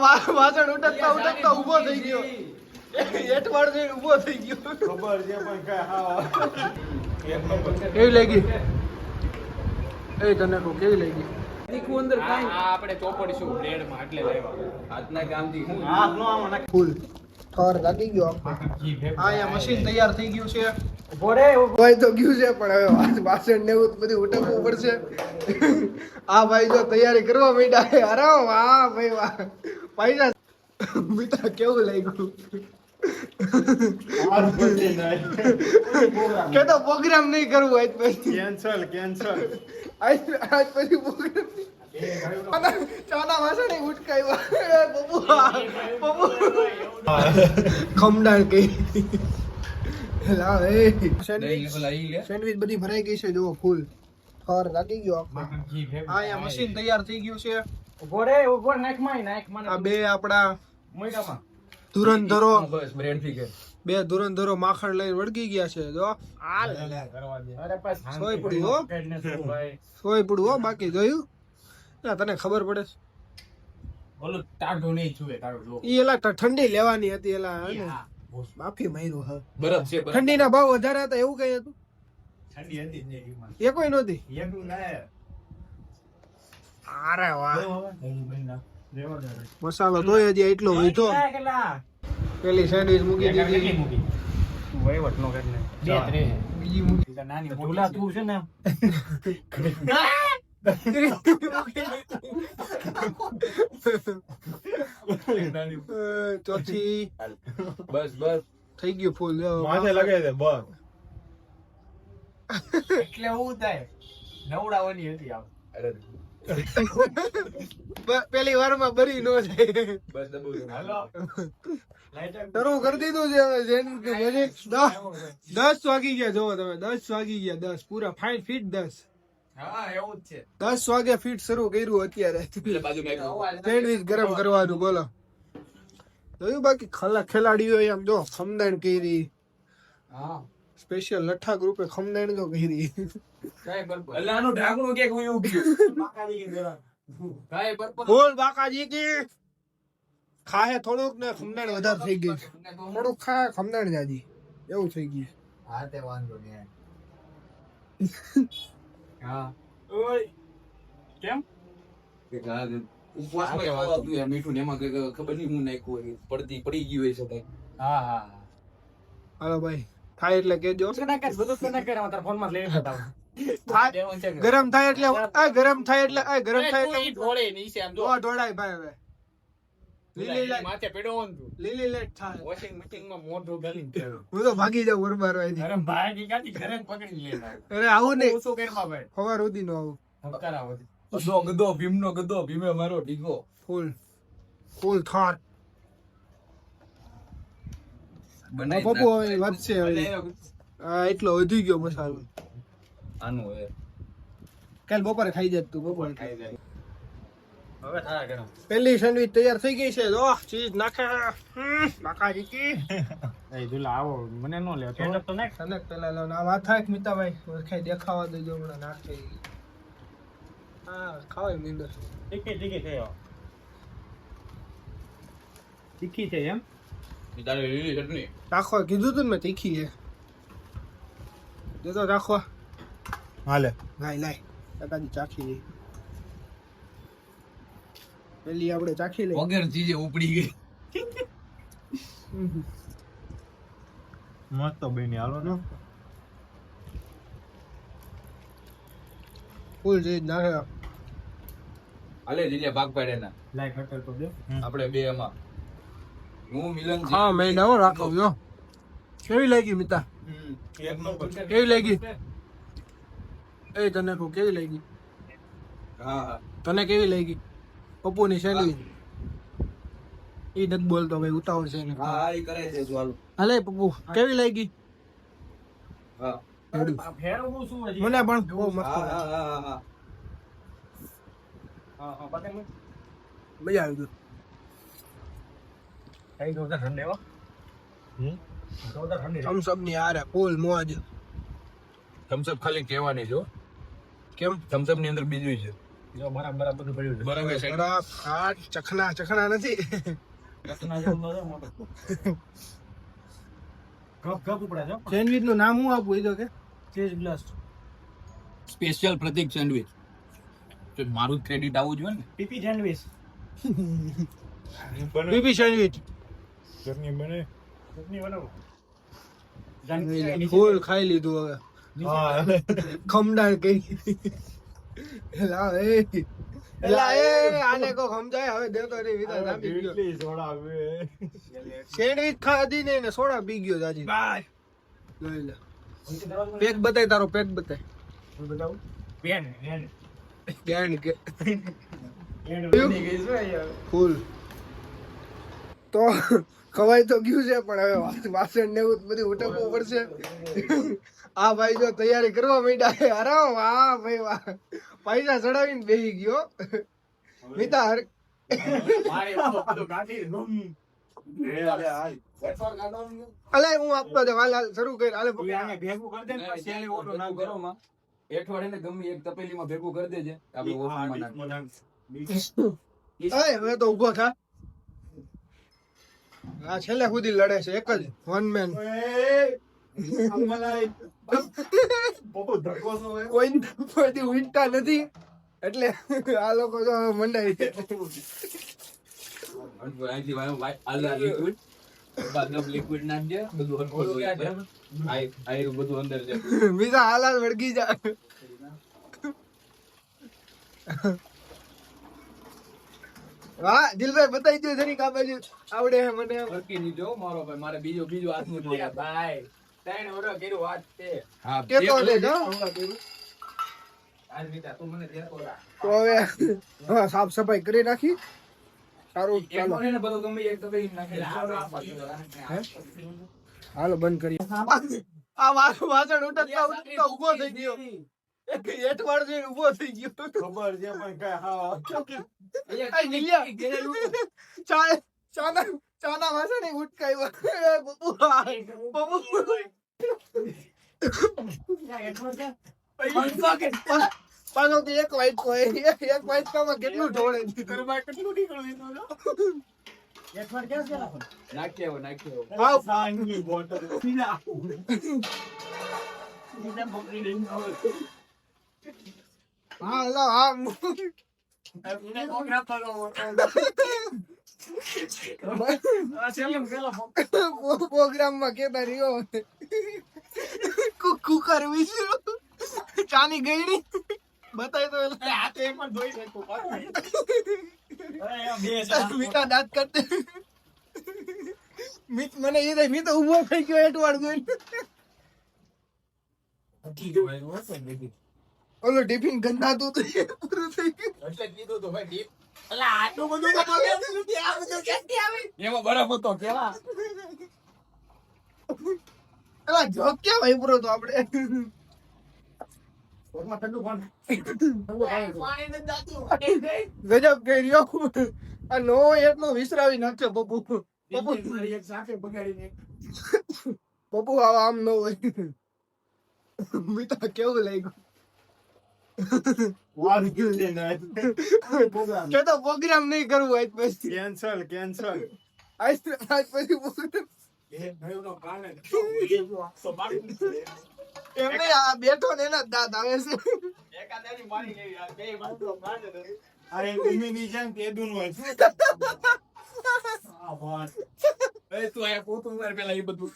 વાસણ ઉટકતા ઉટકતા ઊભો થઈ ગયો. એઠવાડ જઈને ઊભો થઈ ગયો. ખબર છે પણ કઈ હા કેવી લાગી? એ તને કહું કેવી લાગી? તીખું અંદર કાંઈ આપણે ચોપડીશું બ્રેડમાં એટલે લેવા આજના કામથી હું હાથ નો આમાં નાખ. ફૂલ ઠોર લાગી ગયો. અહીંયા મશીન તૈયાર થઈ ગયું છે. ઉભો રે ભાઈ તો ગયું છે પણ હવે વાસણ ને એવું બધું ઉટકવું પડશે. આ ભાઈ જો તૈયારી કરવા માંડ્યા. અરે વાહ ભાઈ વાહ. પૈસા મિત્ર કેવું લાગ્યું? કે તો પ્રોગ્રામ નહીં કરવું આજ પછી. કેન્સલ આજ પછી પ્રોગ્રામ ચાના વાસણ ઉટકાવ્યા. બબુ ખમડાણ કઈ લાવ એ સેન્ડવિચ બધી ભરાઈ ગઈ છે. જો ફૂલ ઠોર લાગી ગયો. અહીંયા મશીન તૈયાર થઈ ગયું છે. ઉભો રે ઉભો નાખમાં આ બે આપડા મોઢામાં ધુરંધરો બસ બ્રેડ થી કે બે ધુરંધરો માખણ લઈને વળગી ગયા છે. જો કરવા દે અરે બસ સોય પડી હો. ભાઈ સોય પડવું હો. બાકી જોયું ના તને ખબર પડે છે? બોલો ટાઢો નહીં છુએ તારો જો ઈ એલા ઠંડી લેવાની હતી એલા હે ને માફી માંગ્યું હા. બરફ છે ઠંડીના ભાવ વધારે હતા એવું કઈ હતું? ઠંડી હતી ને એમાં એ કોઈ નહોતી. એકલું ના અરે વાહ રેવા દે મસાલો તો હજી એટલો વીઠો. પેલી સેન્ડવિચ મૂકી દીધી. વહીવટ નો કરીને બે ત્રે બીજી મૂકી. નાની ઢોલા તું છે ને ચોથી બસ બસ થઈ ગયું ફૂલ. માથે લગાવી દે બસ. એટલે હું થાય નવડાવવાની હતી આમ અરે પેલી વારમાં બરી નો જાય. બસ દબો હાલો શરૂ કરી દીધું છે હવે. 10 વાગી ગયા. જોવો તમે 10 વાગી ગયા. 10 પૂરા 5 ફીટ 10. હા એવું જ છે 10 વાગે ફીટ શરૂ કર્યું અત્યારે. એટલે બાજુ મેં સેન્ડવિચ ગરમ કરવાનું બોલો. જોયું બાકી ખેલાડીઓ એમ જો ખમદાણ કરી. હા સ્પેશિયલ લઠ્ઠા ગ્રુપે ખમદાણ તો કરી. કાઈ બરબર એટલે આનું ઢાંકણું કે હું ઉગ્યું કાઈ બરબર બોલ બાકાજી કી ખાહે થોડુંક ને ખમદાણ વધારે થઈ ગઈ. થોડુંક ખા ખમદાણ જાજી એવું થઈ ગયું. હા તે વાંધો નહીં હા ઓય કેમ કે ગાય ઉપવાસમાં ખાવાતું યાર મીઠું ને એમાં ખબર નહીં હું નાખ્યું હોય પડી ગયું હોય છે કઈ હા હા હાલો ભાઈ થાય એટલે કેજો. ગરમ થાય એટલે ગરમ થાય એટલે ઢોળે નીચે આમ જો ઢોળાય ભાઈ હવે. લીલી લાઈટ માથે પેડો તું લીલી લાઈટ થાય. વોશિંગ મશીન માં મોઢું ગલીને હું તો ભાગી જાઉં વરબાર વાળી. અરે ભાઈ કી કાતી ઘરે પકડી લે અરે આવું નહીં. ઓછો કરવા ભાઈ સવાર સુધી નો આવું. કરાવો ગદો ભીમનો ગદો ભીમે મારો ડીગો ફૂલ ફૂલ થાર બનાવી પપ્પુ હવે વધશે હવે. હા એટલો વધી ગયો મસાલો. આનું હવે કાલ બપોરે ખાઈ જાય તું. બપોરે ખાઈ જાય હવે થાય ગરમ પેલી સેન્ડવિચ તૈયાર થઈ ગઈ છે. જો ચીઝ નાખે બાકાજી કી. એ દુલા આવો મને નો લે થોડો તો નાખ. તને પેલા લો ના વાત થાય મિતાભાઈ ખાઈ દેખાવા દેજો હમણાં નાખે. હા ખાવાય મીંડો. ટીકી થયો તીખી છે એમ તારે લીલી ચટણી રાખવા કીધું તું ને મેં તીખી છે. દેતો રાખવા હાલે લાય લાય કાકાજી ચાખી લઈ. પેલી આપણે ચાખી લઈ. વગર ચીજે ઉપડી ગઈ મસ્ત બની હાલો ને ફૂલ ચીઝ નાખે. હાલે જીજે ભાગ પાડે ના લાઈક હટલ તો દે આપણે બે એમાં હું મિલન હા મેં નવો રાખો જો. કેવી લાગી મિતા? એક નંબર કેવી લાગી? એ તને કહું કેવી લાગી? હા તને કેવી લાગી પપ્પુની સેન્ડવિચ? એ નથી બોલતો ભાઈ ઉતાવળ છે એને. હા એ કરે છે ચાલો હાલે પપ્પુ કેવી લાગી? હા ફેરવું શું હજી મને પણ બહુ મસ્ત હા લાગી. હા હા હા પતંગ મજા આવી ગઈ. કઈ દો ઠંડે હો ઠંડી થમ્સ ની આરે ફૂલ મોજ. થમ્સ અપ ખાલી કહેવાની જો કેમ? થમ્સ અપ ની અંદર બીજું છે જો મારા બરાબર બધું પડ્યું છે. બરાબર સાઈડ બરફ ખાટ ચખના નથી રસના જેવું ન છે મોટો. કપ ઉપડે છે. સેન્ડવિચ નું નામ હું આપું એ તો કે ચીઝ બ્લાસ્ટ. સ્પેશિયલ પ્રતીક સેન્ડવિચ. તો મારું ક્રેડિટ આવવું જોઈએ ને. PP sandwich. બીબી સેન્ડવિચ ચટણી બને. ચટણી બનાવો. ફૂલ ખાઈ લીધું હવે હા. ખમદાણ કરી એલા એ આને કો સમજાય હવે દેતો નહીં વિધા દાબી ગયો કેટલી સોડા આવે. સેન્ડવિચ ખાધી ને ને સોડા પી ગયો દાદી લઈ લે પેક બતાય તારો પેક બતાય બતાવું. પેન પેન કેન કે પેન બની ગઈ છે યાર. ફૂલ તો ખવાય તો ગયું છે પણ હવે વાસણ ને એવું બધું ઉટકવું પડશે આ ભાઈ જો તૈયારી કરવા માંડ્યા છે અરે વાહ ભાઈ વાહ પૈસા ચડાવીને બેસી ગયો મિતા મારે બધું કાઢી ગમ. અલે હું આપતો દે હાલ શરૂ કરી હાલે ઈ આને ભેગું કરી દે ને પછી આલી ઓટો નાખ કરો. અઠવાડિયે ગમે એક તપેલીમાં ભેગું કરી દેજે આપણે ઓફરમાં નાખ. હવે તો ઉભો થા આ છેલ્લે સુધી લડે છે એક જ વન મેન કોઈ ઉઠતા નથી એટલે આ લોકો તો મંડાઈ છે અહીંથી આલા લિક્વિડ બાદમ લિક્વિડ નાખજે બધું હરખું થઈ જાય. આ બધું અંદર છે. બીજા હાલાત વળગી જાય વાહ દિલભાઈ બતાવી દો જરીક આ બાજુ આવડે હે મને હરકી નહીં જો મારો ભાઈ મારે બીજો હાથનું જોઈએ. ભાઈ ત્રણ ઓરો કર્યું વાત તે. હા કેતો લે જો આજ વિતા તું મને દેતો રા. તો હવે હા સાફ સફાઈ કરી નાખી સારું એક ચાલો વખતે બધું ગમે એક તપેલી નાખી હાલો બંધ કરીએ આ મારું વાસણ ઉઠતા ઉભો થઈ ગયો એક એઠવાડ જઈને ઉભો થઈ ગયો ખબર છે પણ કઈ હા કઈ નીલ્યા ચાના વાસણ ઉટકાયો બબુ પાછો તો એક વાઈટ કોઈ એક વાઈટ કામાં કેટલું ઢોળે ઘરમાં કેટલું નીકળ્યું એક વાર કેસ ગયેલા પણ નાખ્યો હા સાંગી બોટલ પીલા નીચે પકડી દઈ હા લો હા એને કોકરા પાડો આ સેલમ ગેલો પ્રોગ્રામ માં કેતા રહ્યો કુકર વિશે ચાની ગઈડી બતાય તો આ તો એક પણ ધોઈ દેતો અરે બે મીઠા દાંત કરતે મને એ મી તો ઉભો થઈ ગયો એટવાડ ગયો ઠીક ભાઈ હું પણ દેખી ઓલો ટિફિન ગંધાતું તો પૂરું થઈ ગયું એટલે કીધું તો ભાઈ ડીપ અલા આટલું બધું તો મગે નથી આ બધું ક્યાંથી આવે એમાં બરફ હતો કેવા એલા જોક ક્યાં વાપરો તો આપણે કોમાં ઠંડુ પાણી પાણી ને દાતું ગજબ કરી રહ્યો આ નો એટલો વિસરાવી નાખ્યો પપ્પુ પપ્પુ મારી એક સાકે બગાડીને પપ્પુ આમ ન હોય મીઠા કેવું લાગ્યું વાર ગયું છે ને કે તો પ્રોગ્રામ નહીં કરવું આજ પછી કેન્સલ આજ પછી program. એ ભઈનો કાને તો મારી એમ નહીં આ બેઠો ને એના દાંત આવે છે એકાદાની મારી લેવી આ બે બાજુ કાને અરે ધીમી ની જાન તે દુન હોય આ વાત એ તું આ પોતું માર પેલા એ બધું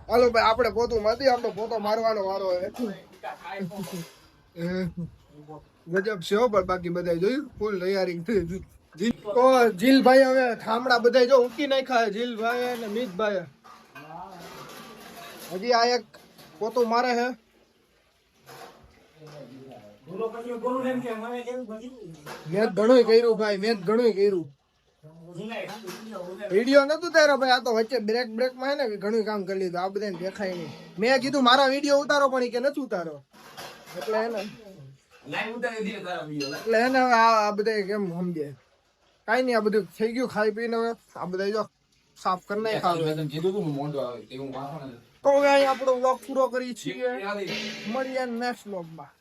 હાલો ભાઈ આપણે પોતું માંથી આપણે પોતો મારવાનો વારો હે ગજબ છે હો પણ બાકી બધા જોયું ફૂલ તૈયારી તો જીલભાઈ હવે થામડા બધા જો ઉકી નાખ્યા જીલભાઈ અને મિતભાઈ હજી આ એક પોતું મારે છે બોલો પછી બોલું એમ કે મને કેવું બધું મેં ઘણું કર્યું ભાઈ મેં ઘણું કર્યું વિડીયો નતું તારો ભાઈ આ તો વચ્ચે બ્રેક માં હે ને ઘણું કામ કરી લીધું આ બધાને દેખાય નહીં મેં કીધું મારા વિડીયો ઉતારો પણ ઈ કે નથી ઉતારો એટલે હે ને લાઈવ ઉતારી દે તારા વિડિયો એટલે હે ને હવે આ બધા કેમ સમજે કાઈ નહીં આ બધું થઈ ગયું ખાઈ પીને હવે આ બધા જો સાફ કરી નાખ્યા મેં તને કીધું તું મોઢું આવે તે હું વાસણ તો હવે અહીં આપણો વ્લોગ પૂરો કરી છીએ આવે મળીએ નેક્સ્ટ વ્લોગમાં